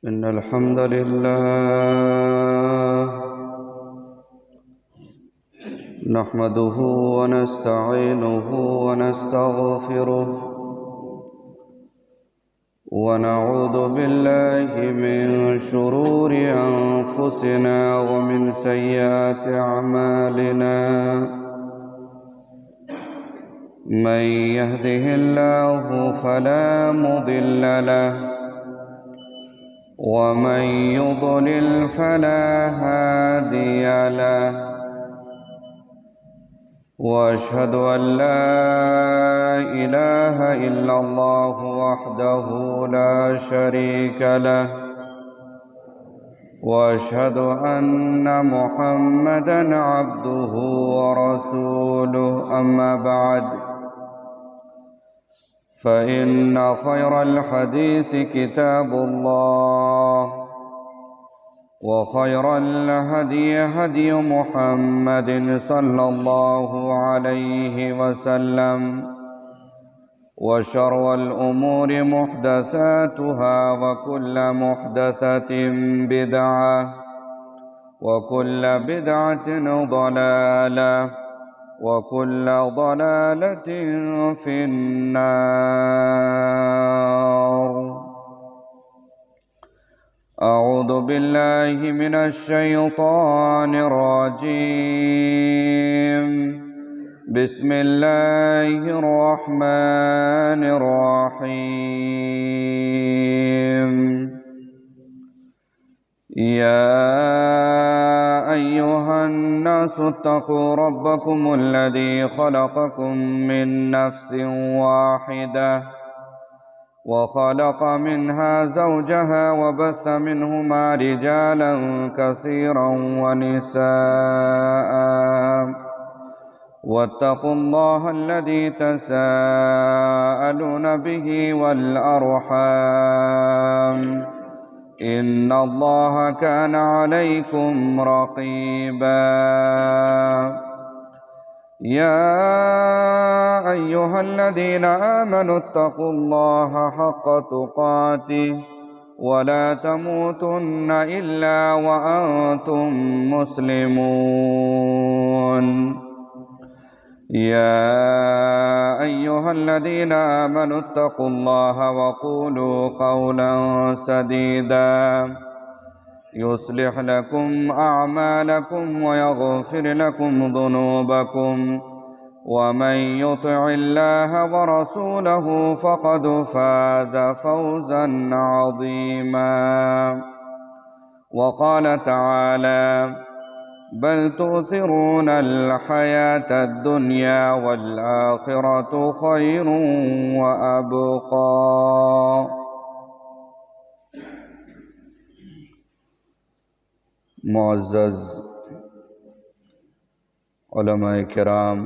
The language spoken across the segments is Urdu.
إن الحمد لله نحمده ونستعينه ونستغفره ونعوذ بالله من شرور أنفسنا ومن سيئات أعمالنا من يهده الله فلا مضل له ومن يضلل فلا هادي له وأشهد أن لا إله إلا الله وحده لا شريك له وأشهد أن محمدًا عبده ورسوله أما بعد فإن خير الحديث كتاب الله وخير الهدي هدي محمد صلى الله عليه وسلم وشر الأمور محدثاتها وكل محدثة بدعة وكل بدعة ضلالة وكل ضلالة في النار. أعوذ بالله من الشيطان الرجيم. بسم الله الرحمن الرحيم. يا أيها الناس اتقوا ربكم الذي خلقكم من نفس واحدة وخلق منها زوجها وبث منهما رجالا كثيرا ونساء واتقوا الله الذي تساءلون به والأرحام إن الله كان عليكم رقيبا. يا أيها الذين آمنوا اتقوا الله حق تقاته ولا تموتن إلا وأنتم مسلمون. يا أيها الذين آمنوا اتقوا الله وقولوا قولا سديدا يصلح لكم أعمالكم ويغفر لكم ذنوبكم ومن يطع الله ورسوله فقد فاز فوزا عظيما. وقال تعالى بل تؤثرون الحياة الدنيا والآخرة خير وأبقى. معزز علماء کرام،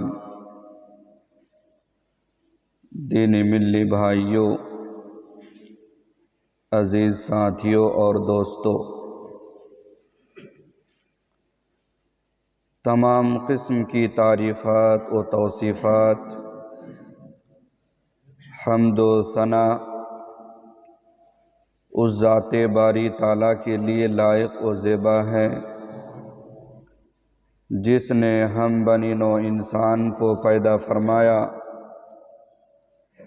دینی ملی بھائیوں، عزیز ساتھیوں اور دوستوں، تمام قسم کی تعریفات و توصیفات، حمد و ثنا اس ذات باری تعالیٰ کے لیے لائق و زیبا ہے جس نے ہم بنی نوع انسان کو پیدا فرمایا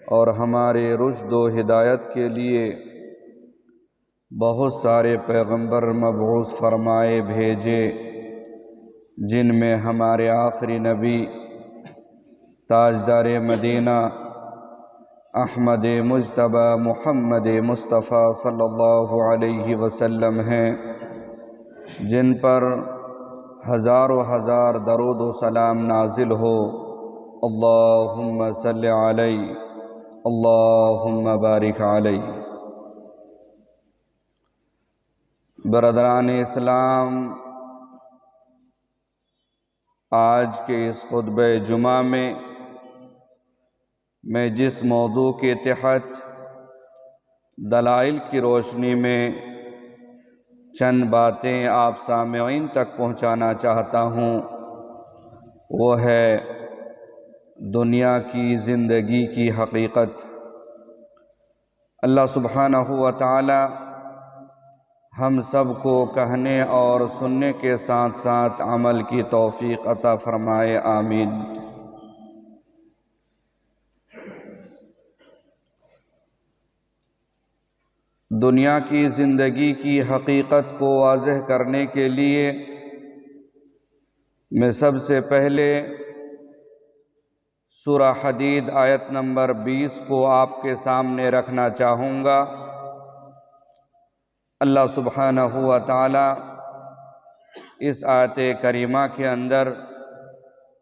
اور ہمارے رشد و ہدایت کے لیے بہت سارے پیغمبر مبعوث فرمائے بھیجے، جن میں ہمارے آخری نبی تاجدار مدینہ احمد مجتبی محمد مصطفیٰ صلی اللہ علیہ وسلم ہیں، جن پر ہزاروں ہزار درود و سلام نازل ہو۔ اللہم صلی علیہ، اللہم بارک علیہ۔ برادران اسلام، آج کے اس خطبہ جمعہ میں جس موضوع کے تحت دلائل کی روشنی میں چند باتیں آپ سامعین تک پہنچانا چاہتا ہوں، وہ ہے دنیا کی زندگی کی حقیقت۔ اللہ سبحانہ و تعالی ہم سب کو کہنے اور سننے کے ساتھ ساتھ عمل کی توفیق عطا فرمائے، آمین۔ دنیا کی زندگی کی حقیقت کو واضح کرنے کے لیے میں سب سے پہلے سورہ حدید آیت نمبر 20 کو آپ کے سامنے رکھنا چاہوں گا۔ اللہ سبحانہ و تعالی اس آیت کریمہ کے اندر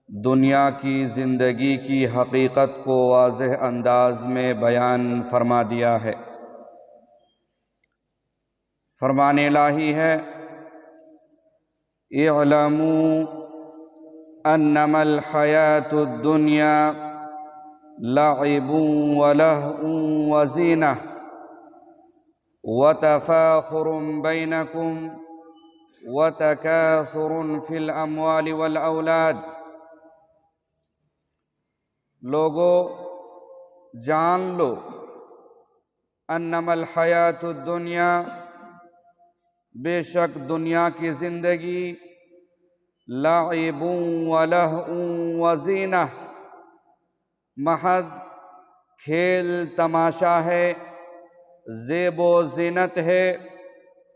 دنیا کی زندگی کی حقیقت کو واضح انداز میں بیان فرما دیا ہے۔ فرمان الہی ہے، اعلموا انما الحیاۃ الدنیا لعب ولہو وزینہ وتفاخر بینکم وتکاثر فی الاموال والاولاد۔ لوگو جان لو، انما الحیاۃ الدنیا، بے شک دنیا کی زندگی، لعب ولہو وزینہ، محض کھیل تماشا ہے، زیب و زینت ہے،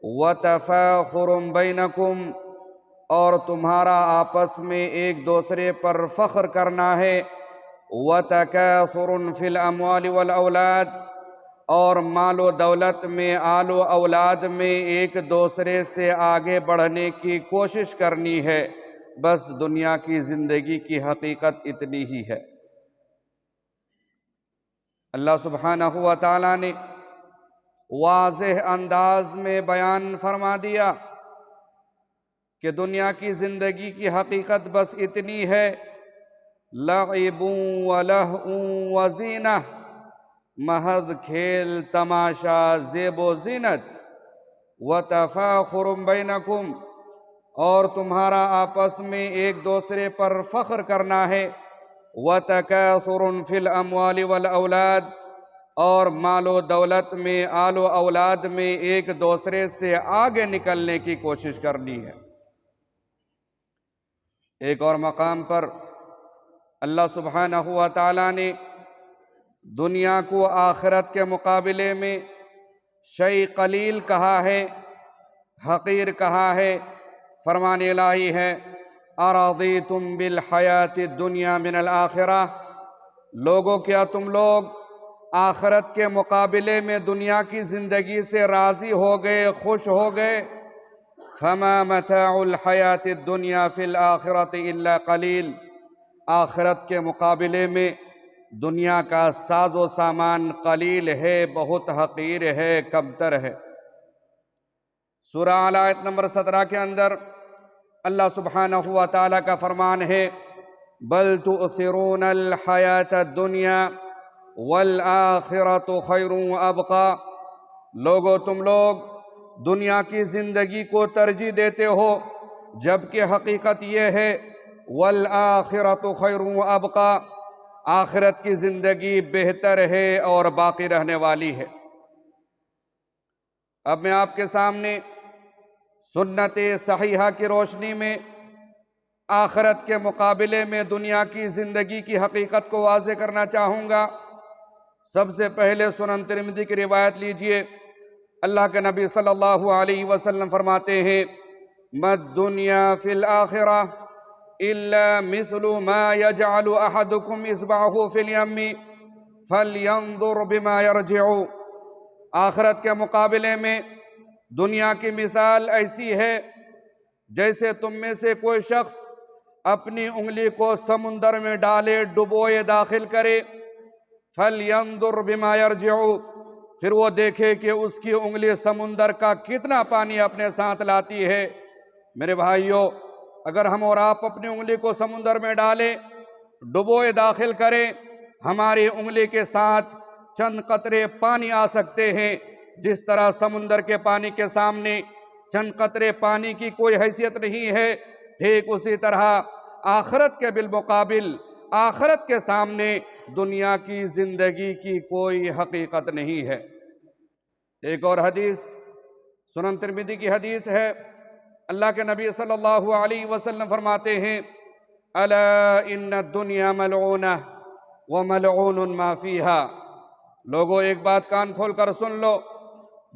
وتفاخر بینکم، اور تمہارا آپس میں ایک دوسرے پر فخر کرنا ہے، وتکاثر فی الاموال والاولاد، اور مال و دولت میں، آل و اولاد میں ایک دوسرے سے آگے بڑھنے کی کوشش کرنی ہے۔ بس دنیا کی زندگی کی حقیقت اتنی ہی ہے۔ اللہ سبحانہ و تعالیٰ نے واضح انداز میں بیان فرما دیا کہ دنیا کی زندگی کی حقیقت بس اتنی ہے، لعب ولہو وزینہ، محض کھیل تماشا، زیب و زینت، وتفاخر بینکم، اور تمہارا آپس میں ایک دوسرے پر فخر کرنا ہے، وتکاثر فی الاموال والاولاد، اور مال و دولت میں، آل و اولاد میں ایک دوسرے سے آگے نکلنے کی کوشش کرنی ہے۔ ایک اور مقام پر اللہ سبحانہ و تعالیٰ نے دنیا کو آخرت کے مقابلے میں شیء قلیل کہا ہے، حقیر کہا ہے۔ فرمان الہی ہے، ارضیتم بالحیاۃ الدنیا من الآخرہ، لوگو کیا تم لوگ آخرت کے مقابلے میں دنیا کی زندگی سے راضی ہو گئے، خوش ہو گئے؟ فما متاع الحیاۃ الدنیا فی الآخرۃ الا قلیل، آخرت کے مقابلے میں دنیا کا ساز و سامان قلیل ہے، بہت حقیر ہے، کمتر ہے۔ سورہ اعلیٰ آیت نمبر 17 کے اندر اللہ سبحانہ و تعالیٰ کا فرمان ہے، بل تؤثرون الحیاۃ الدنیا والآخرۃ خیر وابقی، لوگو تم لوگ دنیا کی زندگی کو ترجیح دیتے ہو، جبکہ حقیقت یہ ہے، والآخرۃ خیر وابقی، آخرت کی زندگی بہتر ہے اور باقی رہنے والی ہے۔ اب میں آپ کے سامنے سنت صحیحہ کی روشنی میں آخرت کے مقابلے میں دنیا کی زندگی کی حقیقت کو واضح کرنا چاہوں گا۔ سب سے پہلے سنن ترمذی کی روایت لیجئے، اللہ کے نبی صلی اللہ علیہ وسلم فرماتے ہیں، ما الدنیا فی الآخرہ الا مثل ما يجعل احدكم اصبعه في اليم فلينظر بما يرجع، آخرت کے مقابلے میں دنیا کی مثال ایسی ہے جیسے تم میں سے کوئی شخص اپنی انگلی کو سمندر میں ڈالے، ڈبوئے داخل کرے، فَلْيَنْظُرْ بِمَا يَرْجِعُ، پھر وہ دیکھے کہ اس کی انگلی سمندر کا کتنا پانی اپنے ساتھ لاتی ہے۔ میرے بھائیوں، اگر ہم اور آپ اپنی انگلی کو سمندر میں ڈالیں، ڈبوئے داخل کریں، ہماری انگلی کے ساتھ چند قطرے پانی آ سکتے ہیں۔ جس طرح سمندر کے پانی کے سامنے چند قطرے پانی کی کوئی حیثیت نہیں ہے، ٹھیک اسی طرح آخرت کے بالمقابل، آخرت کے سامنے دنیا کی زندگی کی کوئی حقیقت نہیں ہے۔ ایک اور حدیث سنن ترمذی کی حدیث ہے، اللہ کے نبی صلی اللہ علیہ وسلم فرماتے ہیں الا ان الدنیا ملعونہ وملعون ما فیہا، لوگوں ایک بات کان کھول کر سن لو،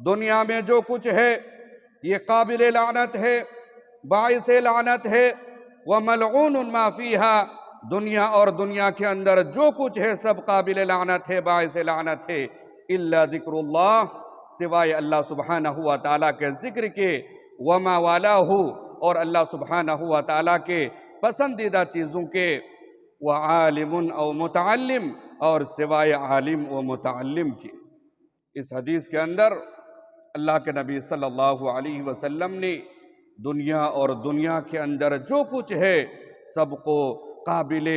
دنیا میں جو کچھ ہے یہ قابل لعنت ہے، باعث لعنت ہے، وملعون ما فیہا، دنیا اور دنیا کے اندر جو کچھ ہے سب قابل لعنت ہے، باعث لعنت ہے، الا ذکر اللہ، سوائے اللہ سبحانہ و تعالیٰ کے ذکر کے، وما والہ، اور اللہ سبحانہ و تعالیٰ کے پسندیدہ چیزوں کے، وعالم او متعلم، اور سوائے عالم و متعلم کے۔ اس حدیث کے اندر اللہ کے نبی صلی اللہ علیہ وسلم نے دنیا اور دنیا کے اندر جو کچھ ہے سب کو قابل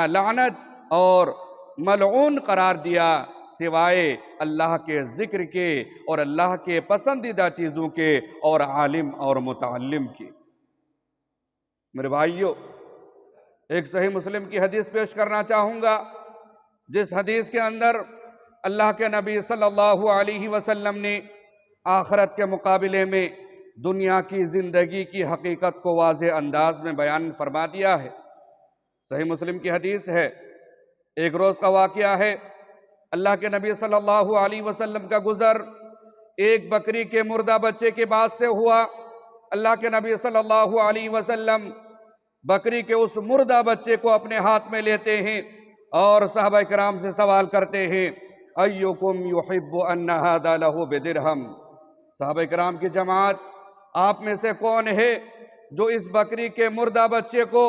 لعنت اور ملعون قرار دیا، سوائے اللہ کے ذکر کے اور اللہ کے پسندیدہ چیزوں کے اور عالم اور متعلم کے۔ میرے بھائیو، ایک صحیح مسلم کی حدیث پیش کرنا چاہوں گا، جس حدیث کے اندر اللہ کے نبی صلی اللہ علیہ وسلم نے آخرت کے مقابلے میں دنیا کی زندگی کی حقیقت کو واضح انداز میں بیان فرما دیا ہے۔ صحیح مسلم کی حدیث ہے، ایک روز کا واقعہ ہے، اللہ کے نبی صلی اللہ علیہ وسلم کا گزر ایک بکری کے مردہ بچے کے بعد سے ہوا۔ اللہ کے نبی صلی اللہ علیہ وسلم بکری کے اس مردہ بچے کو اپنے ہاتھ میں لیتے ہیں اور صحابہ کرام سے سوال کرتے ہیں ایکم یحب ان ھذا لہ بدرہم، صحابہ کرام کی جماعت، آپ میں سے کون ہے جو اس بکری کے مردہ بچے کو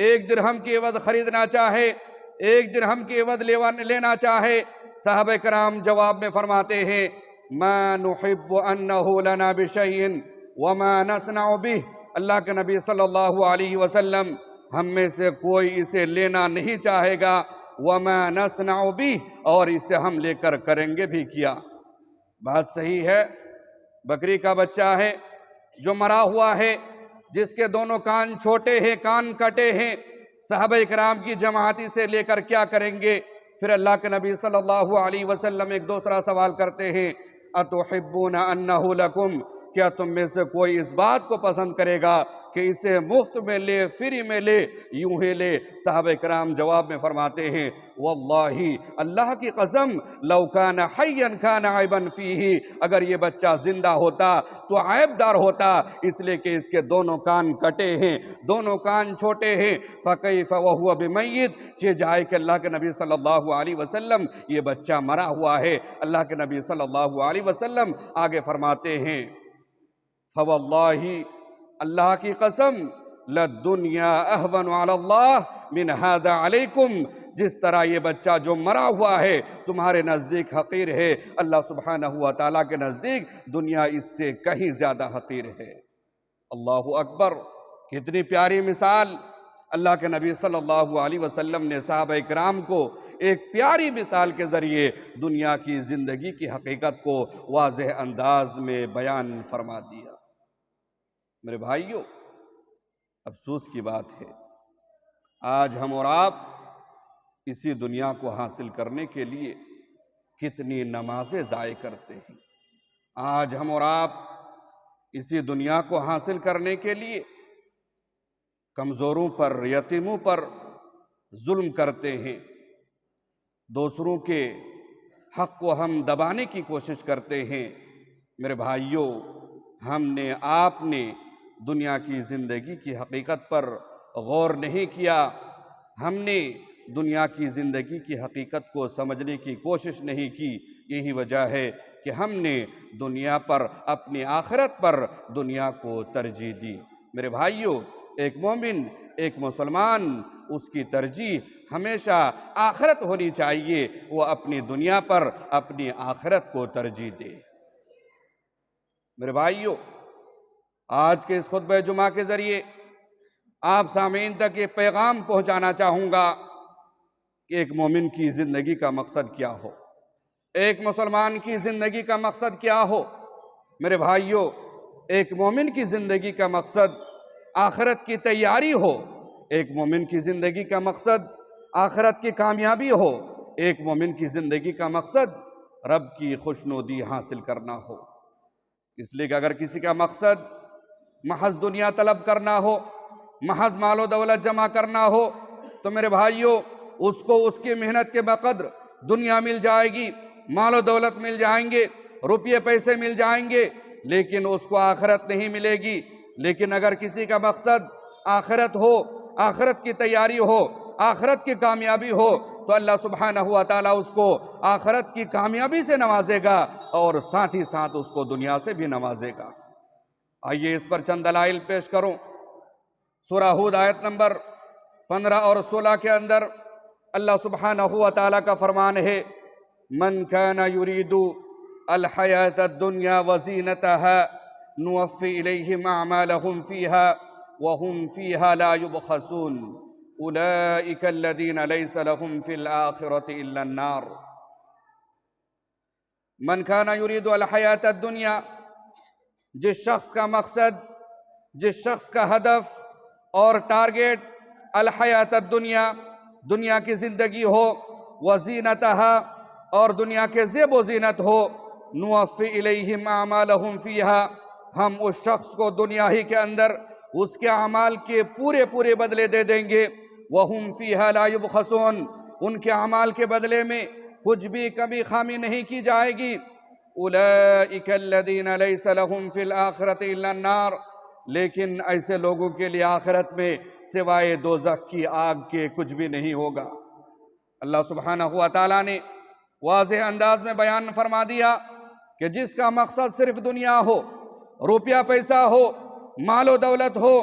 1 درہم کی عوض خریدنا چاہے، 1 درہم کی عوض لینا چاہے؟ صحابہ کرام جواب میں فرماتے ہیں ما نحب انہ لنا بشیء وما نصنع بہ، اللہ کے نبی صلی اللہ علیہ وسلم، ہم میں سے کوئی اسے لینا نہیں چاہے گا، وما نصنع بہ، اور اسے ہم لے کر کریں گے بھی کیا۔ بات صحیح ہے، بکری کا بچہ ہے جو مرا ہوا ہے، جس کے دونوں کان چھوٹے ہیں، کان کٹے ہیں، صحابہ کرام کی جماعت سے لے کر کیا کریں گے؟ پھر اللہ کے نبی صلی اللہ علیہ وسلم ایک دوسرا سوال کرتے ہیں اتحبون انہ لکم، کیا تم میں سے کوئی اس بات کو پسند کرے گا کہ اسے مفت میں لے، فری میں لے، یوں ہی لے؟ صحابہ کرام جواب میں فرماتے ہیں واللہ، اللہ کی قسم، لو کان حیا کان عیبا فیہ، اگر یہ بچہ زندہ ہوتا تو عیب دار ہوتا، اس لیے کہ اس کے دونوں کان کٹے ہیں، دونوں کان چھوٹے ہیں، فکیف وہو بمیت، چہ جائے کہ اللہ کے نبی صلی اللہ علیہ وسلم یہ بچہ مرا ہوا ہے۔ اللہ کے نبی صلی اللہ علیہ وسلم آگے فرماتے ہیں فواللہ، اللہ کی قسم، للدنیا اہون علی اللہ من ھذا علیکم، جس طرح یہ بچہ جو مرا ہوا ہے تمہارے نزدیک حقیر ہے، اللہ سبحانہ و تعالیٰ کے نزدیک دنیا اس سے کہیں زیادہ حقیر ہے۔ اللہ اکبر، کتنی پیاری مثال! اللہ کے نبی صلی اللہ علیہ وسلم نے صحابہ کرام کو ایک پیاری مثال کے ذریعے دنیا کی زندگی کی حقیقت کو واضح انداز میں بیان فرما دیا۔ میرے بھائیوں، افسوس کی بات ہے، آج ہم اور آپ اسی دنیا کو حاصل کرنے کے لیے کتنی نمازیں ضائع کرتے ہیں۔ آج ہم اور آپ اسی دنیا کو حاصل کرنے کے لیے کمزوروں پر، یتیموں پر ظلم کرتے ہیں، دوسروں کے حق کو ہم دبانے کی کوشش کرتے ہیں۔ میرے بھائیوں، ہم نے، آپ نے دنیا کی زندگی کی حقیقت پر غور نہیں کیا، ہم نے دنیا کی زندگی کی حقیقت کو سمجھنے کی کوشش نہیں کی۔ یہی وجہ ہے کہ ہم نے دنیا پر، اپنی آخرت پر دنیا کو ترجیح دی۔ میرے بھائیوں، ایک مومن، ایک مسلمان، اس کی ترجیح ہمیشہ آخرت ہونی چاہیے، وہ اپنی دنیا پر اپنی آخرت کو ترجیح دے۔ میرے بھائیوں، آج کے اس خطبہ جمعہ کے ذریعے آپ سامعین تک یہ پیغام پہنچانا چاہوں گا کہ ایک مومن کی زندگی کا مقصد کیا ہو، ایک مسلمان کی زندگی کا مقصد کیا ہو۔ میرے بھائیوں، ایک مومن کی زندگی کا مقصد آخرت کی تیاری ہو، ایک مومن کی زندگی کا مقصد آخرت کی کامیابی ہو، ایک مومن کی زندگی کا مقصد رب کی خوشنودی حاصل کرنا ہو۔ اس لیے کہ اگر کسی کا مقصد محض دنیا طلب کرنا ہو، محض مال و دولت جمع کرنا ہو، تو میرے بھائیوں اس کو اس کی محنت کے بقدر دنیا مل جائے گی، مال و دولت مل جائیں گے، روپیے پیسے مل جائیں گے، لیکن اس کو آخرت نہیں ملے گی۔ لیکن اگر کسی کا مقصد آخرت ہو، آخرت کی تیاری ہو، آخرت کی کامیابی ہو، تو اللہ سبحانہ و تعالیٰ اس کو آخرت کی کامیابی سے نوازے گا اور ساتھ ہی ساتھ اس کو دنیا سے بھی نوازے گا۔ آئیے اس پر چند دلائل پیش کروں۔ سورہ ہود آیت نمبر 15 اور 16 کے اندر اللہ سبحانہ و تعالیٰ کا فرمان ہے، من کان یرید الحیاۃ الدنیا وزینتہا نوفی الیہم اعمالہم فیہا وہم فیہا لا یبخسون اولئک الذین لیس لہم فی الآخرۃ الا النار۔ من کان یرید الحیاۃ الدنیا، جس شخص کا مقصد، جس شخص کا ہدف اور ٹارگیٹ الحیاۃ الدنیا، دنیا کی زندگی ہو، وزینتہا اور دنیا کے زیب و زینت ہو، نوفی الیہم اعمالہم فیہا، ہم اس شخص کو دنیا ہی کے اندر اس کے اعمال کے پورے بدلے دے دیں گے، وہم فیہا لا یبخسون، ان کے اعمال کے بدلے میں کچھ بھی کمی خامی نہیں کی جائے گی۔ اولئک الذین لیس لہم فی الآخرۃ الا النار، لیکن ایسے لوگوں کے لیے آخرت میں سوائے دوزخ کی آگ کے کچھ بھی نہیں ہوگا۔ اللہ سبحانہ و تعالیٰ نے واضح انداز میں بیان فرما دیا کہ جس کا مقصد صرف دنیا ہو، روپیہ پیسہ ہو، مال و دولت ہو،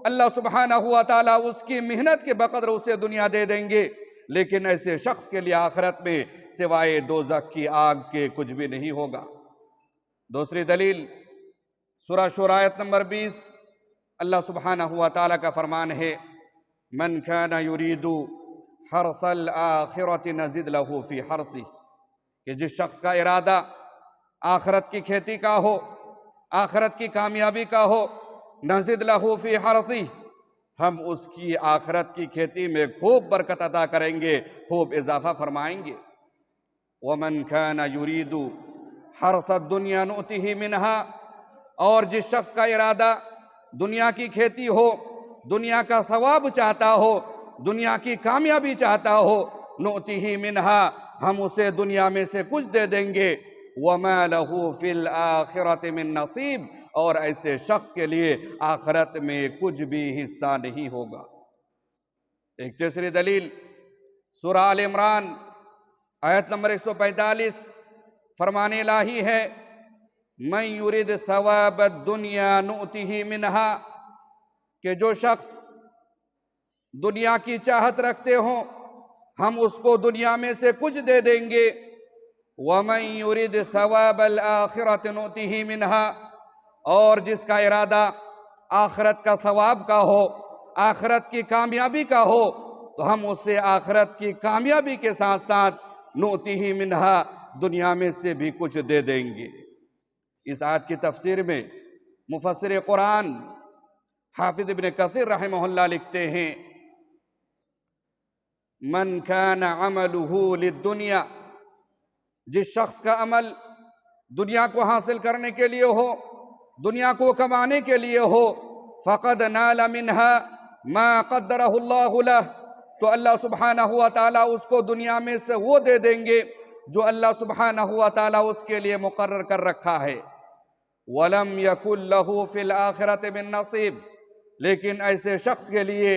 اللہ سبحانہ و تعالیٰ اس کی محنت کے بقدر اسے دنیا دے دیں گے، لیکن ایسے شخص کے لیے آخرت میں سوائے دوزخ کی آگ کے کچھ بھی نہیں ہوگا۔ دوسری دلیل سورہ شورى آیت نمبر 20، اللہ سبحانہ و تعالیٰ کا فرمان ہے، من کان یرید حرث الآخرۃ نزد لہ فی حرثہ، کہ جس شخص کا ارادہ آخرت کی کھیتی کا ہو، آخرت کی کامیابی کا ہو، نزد لہ فی حرثہ، ہم اس کی آخرت کی کھیتی میں خوب برکت عطا کریں گے، خوب اضافہ فرمائیں گے۔ ومن کان یرید حرث الدنیا نؤتہ منہا، اور جس شخص کا ارادہ دنیا کی کھیتی ہو، دنیا کا ثواب چاہتا ہو، دنیا کی کامیابی چاہتا ہو، نؤتہ منہا، ہم اسے دنیا میں سے کچھ دے دیں گے، وما لہ فی الآخرۃ من نصیب، اور ایسے شخص کے لیے آخرت میں کچھ بھی حصہ نہیں ہوگا۔ ایک تیسری دلیل سورہ آل عمران آیت نمبر 145، فرمان الہی ہے، من یرید ثواب الدنیا نؤتہ منہا، کہ جو شخص دنیا کی چاہت رکھتے ہوں ہم اس کو دنیا میں سے کچھ دے دیں گے، ومن یرید ثواب الآخرۃ نؤتہ منہا، اور جس کا ارادہ آخرت کا ثواب کا ہو، آخرت کی کامیابی کا ہو، تو ہم اسے آخرت کی کامیابی کے ساتھ ساتھ نؤتہ منہا، دنیا میں سے بھی کچھ دے دیں گے۔ اس آیت کی تفسیر میں مفسر قرآن حافظ ابن کثیر رحمہ اللہ لکھتے ہیں، من کان عملہ للدنیا، جس شخص کا عمل دنیا کو حاصل کرنے کے لیے ہو، دنیا کو کمانے کے لیے ہو، فقد نال منہا ما قدرہ اللہ لہ، تو اللہ سبحانہ و تعالیٰ اس کو دنیا میں سے وہ دے دیں گے جو اللہ سبحانہ و تعالیٰ اس کے لیے مقرر کر رکھا ہے۔ وَلَمْ يَكُنْ لَهُ فِي الْآخِرَةِ مِن نَصِيب، لیکن ایسے شخص کے لیے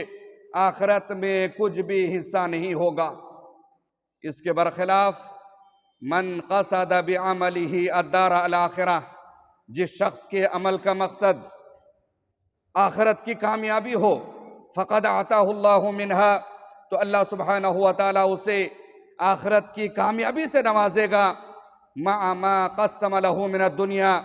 آخرت میں کچھ بھی حصہ نہیں ہوگا۔ اس کے برخلاف من قصد بعملہ الدار الآخرہ، جس شخص کے عمل کا مقصد آخرت کی کامیابی ہو، فقد آتاہ اللہ منہا، تو اللہ سبحانہ و تعالیٰ اسے آخرت کی کامیابی سے نوازے گا، مع ما قسم لہ من الدنیا،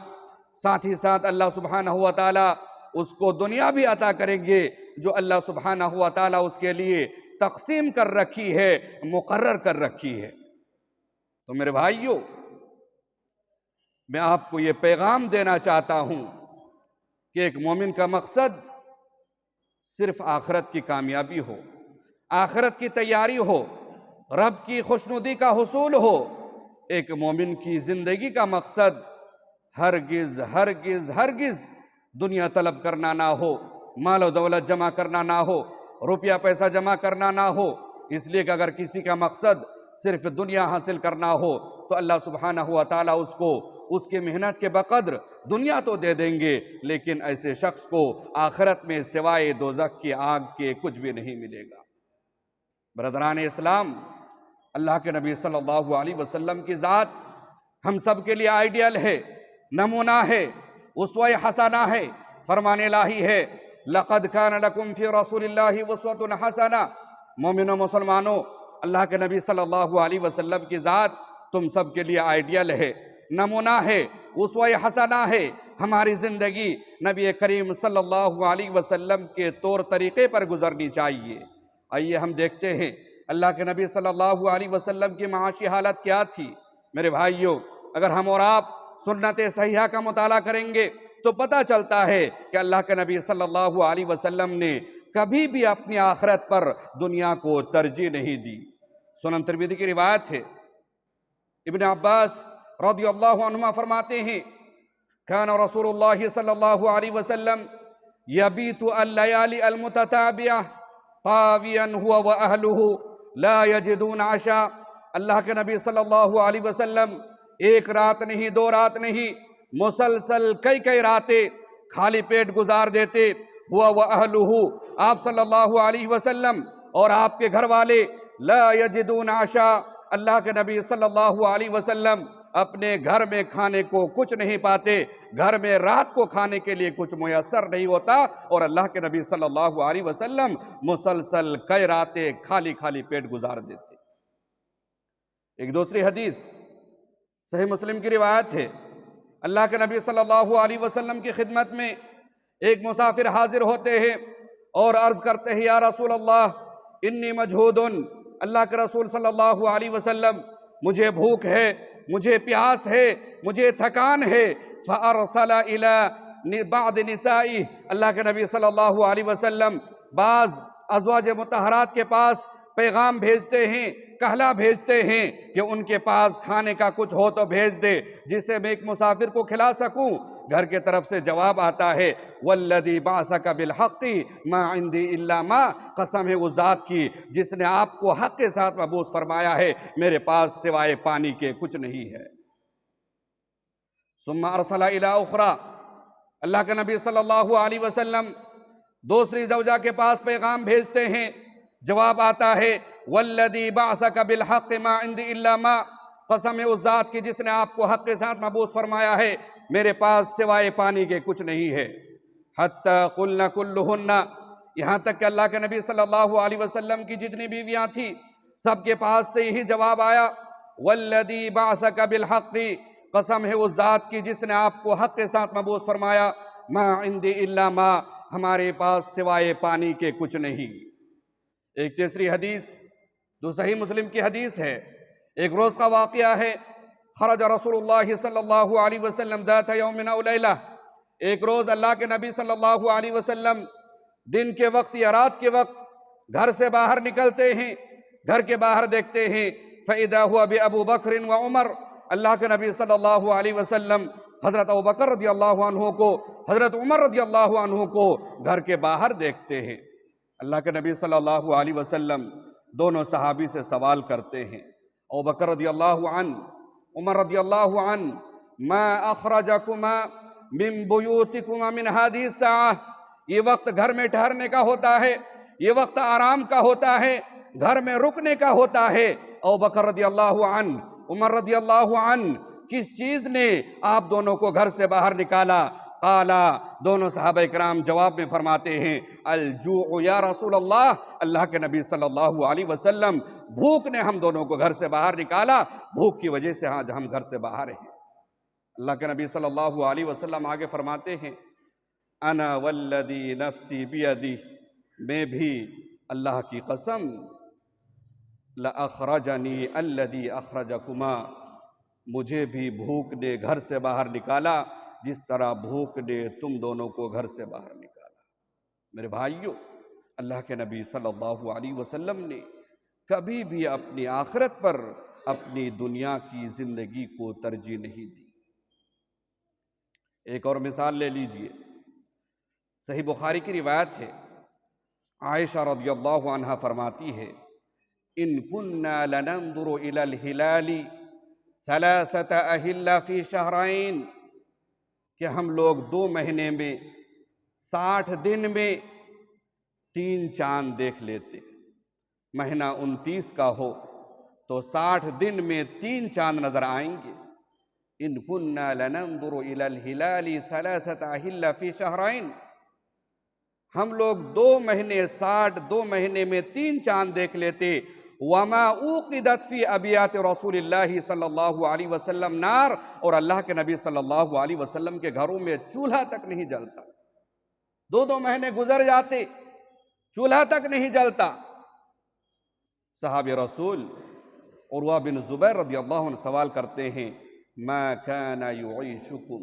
ساتھ ہی ساتھ اللہ سبحانہ و تعالیٰ اس کو دنیا بھی عطا کریں گے جو اللہ سبحانہ و تعالیٰ اس کے لیے تقسیم کر رکھی ہے، مقرر کر رکھی ہے۔ تو میرے بھائیوں، میں آپ کو یہ پیغام دینا چاہتا ہوں کہ ایک مومن کا مقصد صرف آخرت کی کامیابی ہو، آخرت کی تیاری ہو، رب کی خوشنودی کا حصول ہو۔ ایک مومن کی زندگی کا مقصد ہرگز ہرگز ہرگز دنیا طلب کرنا نہ ہو، مال و دولت جمع کرنا نہ ہو، روپیہ پیسہ جمع کرنا نہ ہو، اس لیے کہ اگر کسی کا مقصد صرف دنیا حاصل کرنا ہو تو اللہ سبحانہ و تعالیٰ اس کو اس کی محنت کے بقدر دنیا تو دے دیں گے، لیکن ایسے شخص کو آخرت میں سوائے دوزخ کی آگ کے کچھ بھی نہیں ملے گا۔ برادران اسلام، اللہ کے نبی صلی اللہ علیہ وسلم کی ذات ہم سب کے لیے آئیڈیل ہے، نمونہ ہے، اسوہ حسنہ ہے، فرمان الہی ہے لَقَدْ كَانَ لَكُمْ فِي رَسُولِ اللَّهِ أُسْوَةٌ حَسَنَةٌ۔ مومنوں مسلمانوں، اللہ کے نبی صلی اللہ علیہ وسلم کی ذات تم سب کے لیے آئیڈیل ہے، نمونہ ہے، اسوہ حسنہ ہے۔ ہماری زندگی نبی کریم صلی اللہ علیہ وسلم کے طور طریقے پر گزرنی چاہیے۔ آئیے ہم دیکھتے ہیں اللہ کے نبی صلی اللہ علیہ وسلم کی معاشی حالت کیا تھی۔ میرے بھائیوں، اگر ہم اور آپ سنت صحیحہ کا مطالعہ کریں گے تو پتہ چلتا ہے کہ اللہ کے نبی صلی اللہ علیہ وسلم نے کبھی بھی اپنی آخرت پر دنیا کو ترجیح نہیں دی۔ سنن ترمذی کی روایت ہے، ابن عباس رضی اللہ عنہما فرماتے ہیں کان رسول اللہ صلی اللہ علیہ وسلم یبیت اللیالی المتتابعہ طاویا هو واہلہ لا یجدون عشاء۔ اللہ کے نبی صلی اللہ علیہ وسلم ایک رات نہیں، دو رات نہیں، مسلسل کئی راتیں خالی پیٹ گزار دیتے۔ ہوا واہلہ، آپ صلی اللہ علیہ وسلم اور آپ کے گھر والے لا یجدون عشاء، اللہ کے نبی صلی اللہ علیہ وسلم اپنے گھر میں کھانے کو کچھ نہیں پاتے، گھر میں رات کو کھانے کے لیے کچھ میسر نہیں ہوتا، اور اللہ کے نبی صلی اللہ علیہ وسلم مسلسل کئی راتیں خالی پیٹ گزار دیتے۔ ایک دوسری حدیث صحیح مسلم کی روایت ہے، اللہ کے نبی صلی اللہ علیہ وسلم کی خدمت میں ایک مسافر حاضر ہوتے ہیں اور عرض کرتے ہیں یا رسول اللہ انی مجہود، اللہ کے رسول صلی اللہ علیہ وسلم مجھے بھوک ہے، مجھے پیاس ہے، مجھے تھکان ہے۔ فَأَرْسَلَ إِلَى بَعْضِ نِسَائِهِ، اللہ کے نبی صلی اللہ علیہ وسلم بعض ازواج مطہرات کے پاس پیغام بھیجتے ہیں، کہلا بھیجتے ہیں کہ ان کے پاس کھانے کا کچھ ہو تو بھیج دے جسے میں ایک مسافر کو کھلا سکوں۔ گھر کے طرف سے جواب آتا ہے وَالَّذِي بَعَثَكَ بِالْحَقِّ مَا عِنْدِي إِلَّا مَا، قسم ہے اس ذات کی جس نے آپ کو حق کے ساتھ مبعوث فرمایا ہے، میرے پاس سوائے پانی کے کچھ نہیں ہے۔ ثُمَّ أَرْسَلَ إِلَىٰ أُخْرَىٰ، اللہ کے نبی صلی اللہ علیہ وسلم دوسری زوجہ کے پاس پیغام بھیجتے ہیں، جواب آتا ہے وَالَّذِي بَعَثَكَ بِالْحَقِّ مَا عِنْدِي إِلَّا مَا، قسم ہے اس ذات کی جس نے آپ کو حق کے ساتھ مبعوث فرمایا ہے، میرے پاس سوائے پانی کے کچھ نہیں ہے۔ حَتَّى قُلْنَ كُلُّهُنَّ، یہاں تک کہ اللہ کے نبی صلی اللہ علیہ وسلم کی جتنی بیویاں تھیں سب کے پاس سے یہی جواب آیا وَالَّذِي بَعَثَكَ بِالْحَقِّ، قسم ہے اس ذات کی جس نے آپ کو حق کے ساتھ مبعوث فرمایا، مَا عِنْدِي إِلَّا مَا، ہمارے پاس سوائے پانی کے کچھ نہیں۔ ایک تیسری حدیث جو صحیح مسلم کی حدیث ہے، ایک روز کا واقعہ ہے، خرج رسول اللہ صلی اللہ علیہ وسلم ذات یوم او لیلہ، ایک روز اللہ کے نبی صلی اللہ علیہ وسلم دن کے وقت یا رات کے وقت گھر سے باہر نکلتے ہیں، گھر کے باہر دیکھتے ہیں فَإِذَا هُوَ بِأَبُو بَكْرٍ وَعُمَرٍ، اللہ کے نبی صلی اللہ علیہ وسلم حضرت ابوبکر رضی اللہ عنہ کو، حضرت عمر رضی اللہ عنہ کو گھر کے باہر دیکھتے ہیں۔ اللہ کے نبی صلی اللہ علیہ وسلم دونوں صحابی سے سوال کرتے ہیں، ابوبکر رضی اللہ عنہ، عمر رضی اللہ عنہ، ما اخرجکما من بیوتکما من هذه الساعة، یہ وقت گھر میں ٹھہرنے کا ہوتا ہے، یہ وقت آرام کا ہوتا ہے، گھر میں رکنے کا ہوتا ہے۔ ابوبکر رضی اللہ عنہ، عمر رضی اللہ عنہ، کس چیز نے آپ دونوں کو گھر سے باہر نکالا؟ قالا، دونوں صحابہ کرام جواب میں فرماتے ہیں الجوع یا رسول اللہ، اللہ کے نبی صلی اللہ علیہ وسلم بھوک نے ہم دونوں کو گھر سے باہر نکالا، بھوک کی وجہ سے آج ہم گھر سے باہر ہیں۔ اللہ کے نبی صلی اللہ علیہ وسلم آگے فرماتے ہیں انا والذی نفسی بیدی، میں بھی اللہ کی قسم، لأخرجنی الذی اخرجکما، مجھے بھی بھوک نے گھر سے باہر نکالا جس طرح بھوک نے تم دونوں کو گھر سے باہر نکالا۔ میرے بھائیوں، اللہ کے نبی صلی اللہ علیہ وسلم نے کبھی بھی اپنی آخرت پر اپنی دنیا کی زندگی کو ترجیح نہیں دی۔ ایک اور مثال لے لیجئے، صحیح بخاری کی روایت ہے، عائشہ رضی اللہ عنہا فرماتی ہے ان کننا لننظر الى الہلال ثلاثة اہلہ فی شہرین، کہ ہم لوگ 2 مہینے میں 60 دن میں 3 چاند دیکھ لیتے۔ مہینہ 29 کا ہو تو 60 دن میں 3 چاند نظر آئیں گے۔ ان کننا لننظر الى الہلال ثلاثة اہلہ فی شہرین، ہم لوگ 2 مہینے میں 3 چاند دیکھ لیتے۔ وما اوقدت فی ابیات رسول اللہ صلی اللہ علیہ وسلم نار، اور اللہ کے نبی صلی اللہ علیہ وسلم کے گھروں میں چولہا تک نہیں جلتا۔ 2 مہینے گزر جاتے، چولہا تک نہیں جلتا۔ صحابی رسول عروہ بن زبیر رضی اللہ عنہ سوال کرتے ہیں ما کان یعیشکم،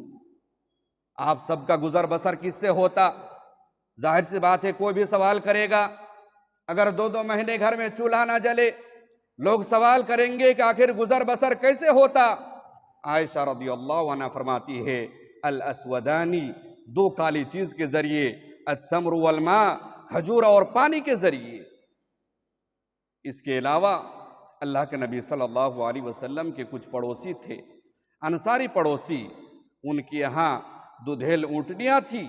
آپ سب کا گزر بسر کس سے ہوتا؟ ظاہر سی بات ہے کوئی بھی سوال کرے گا، اگر 2 مہینے گھر میں چولہا نہ جلے، لوگ سوال کریں گے کہ آخر گزر بسر کیسے ہوتا؟ عائشہ رضی اللہ عنہ فرماتی ہے الاسودانی، 2 کالی چیز کے ذریعے، التمر والماء، کھجور اور پانی کے ذریعے۔ اس کے علاوہ اللہ کے نبی صلی اللہ علیہ وسلم کے کچھ پڑوسی تھے، انصاری پڑوسی، ان کے یہاں دودھیل اونٹنیاں تھی،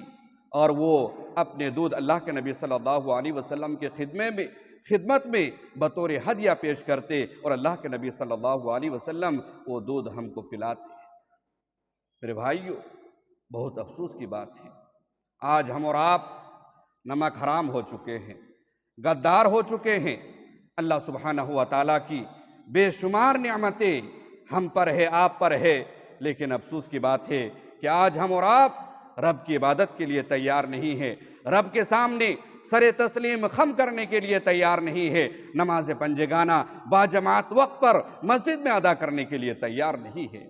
اور وہ اپنے دودھ اللہ کے نبی صلی اللہ علیہ وسلم کے خدمت میں بطور ہدیہ پیش کرتے، اور اللہ کے نبی صلی اللہ علیہ وسلم وہ دودھ ہم کو پلاتے۔ میرے بھائیو، بہت افسوس کی بات ہے، آج ہم اور آپ نمک حرام ہو چکے ہیں، غدار ہو چکے ہیں۔ اللہ سبحانہ و تعالیٰ کی بے شمار نعمتیں ہم پر ہے، آپ پر ہے، لیکن افسوس کی بات ہے کہ آج ہم اور آپ رب کی عبادت کے لیے تیار نہیں ہے، رب کے سامنے سر تسلیم خم کرنے کے لیے تیار نہیں ہے، نماز پنجگانہ باجماعت وقت پر مسجد میں ادا کرنے کے لیے تیار نہیں ہے۔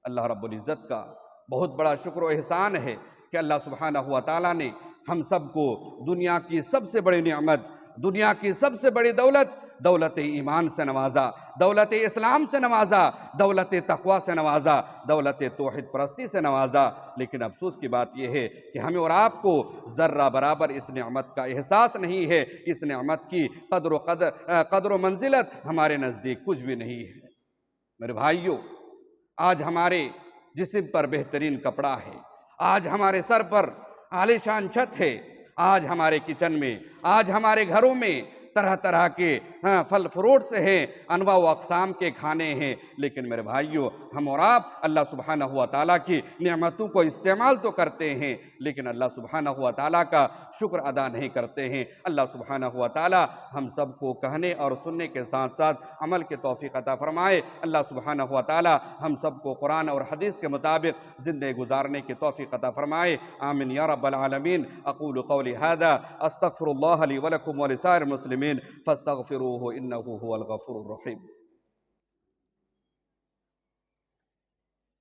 اللہ رب العزت کا بہت بڑا شکر و احسان ہے کہ اللہ سبحانہ و تعالیٰ نے ہم سب کو دنیا کی سب سے بڑی نعمت، دنیا کی سب سے بڑی دولت ایمان سے نوازا، دولت اسلام سے نوازا، دولت تقوی سے نوازا، دولت توحید پرستی سے نوازا۔ لیکن افسوس کی بات یہ ہے کہ ہمیں اور آپ کو ذرہ برابر اس نعمت کا احساس نہیں ہے، اس نعمت کی قدر و منزلت ہمارے نزدیک کچھ بھی نہیں ہے۔ میرے بھائیو، آج ہمارے جسم پر بہترین کپڑا ہے، آج ہمارے سر پر عالیشان چھت ہے، آج ہمارے کچن میں، آج ہمارے گھروں میں طرح طرح کے پھل فروٹس ہیں، انواع و اقسام کے کھانے ہیں، لیکن میرے بھائیو، ہم اور آپ اللہ سبحانہ و تعالیٰ کی نعمتوں کو استعمال تو کرتے ہیں، لیکن اللہ سبحانہ و تعالیٰ کا شکر ادا نہیں کرتے ہیں۔ اللہ سبحانہ و تعالیٰ ہم سب کو کہنے اور سننے کے ساتھ ساتھ عمل کے توفیق عطا فرمائے۔ اللہ سبحانہ و تعالیٰ ہم سب کو قرآن اور حدیث کے مطابق زندگی گزارنے کی توفیق عطا فرمائے، آمین یا رب العالمین۔ اقول قولی ھذا استغفر اللہ لی ولکم ولسائر المسلمین فاستغفروہ انہ ھو الغفور الرحیم۔